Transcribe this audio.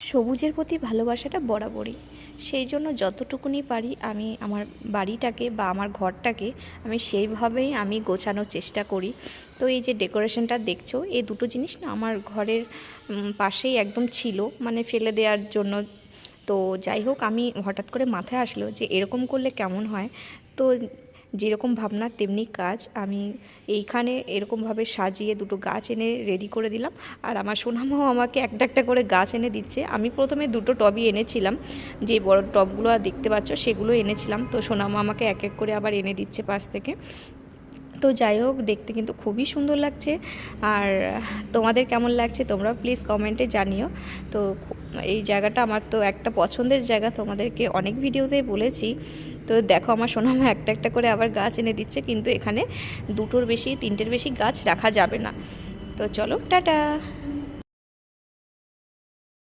সবুজের প্রতি ভালোবাসাটা বরাবরই। সেই জন্য যতটুকুনি পারি আমি আমার বাড়িটাকে বা আমার ঘরটাকে আমি সেইভাবেই আমি গোছানোর চেষ্টা করি। তো এই যে ডেকোরেশনটা দেখছো, এই দুটো জিনিস না আমার ঘরের পাশেই একদম ছিল, মানে ফেলে দেওয়ার জন্য। তো যাই হোক, আমি হঠাৎ করে মাথায় আসলো যে এরকম করলে কেমন হয়। তো যেরকম ভাবনা তেমনি কাজ, আমি এইখানে এরকমভাবে সাজিয়ে দুটো গাছ এনে রেডি করে দিলাম। আর আমার সোনামাও আমাকে একটা একটা করে গাছ এনে দিচ্ছে। আমি প্রথমে দুটো টবই এনেছিলাম, যে বড় টবগুলো দেখতে পাচ্ছ সেগুলো এনেছিলাম। তো সোনামা আমাকে এক এক করে আবার এনে দিচ্ছে পাশ থেকে। তো যাই হোক, দেখতে কিন্তু খুবই সুন্দর লাগছে। আর তোমাদের কেমন লাগছে তোমরা প্লিজ কমেন্টে জানিও। তো এই জায়গাটা আমার তো একটা পছন্দের জায়গা, তোমাদেরকে অনেক ভিডিওতেই বলেছি। তো দেখো, আমার সোনামা একটা একটা করে আবার গাছ এনে দিচ্ছে, কিন্তু এখানে দুটোর বেশি তিনটের বেশি গাছ রাখা যাবে না। তো চলো, টাটা।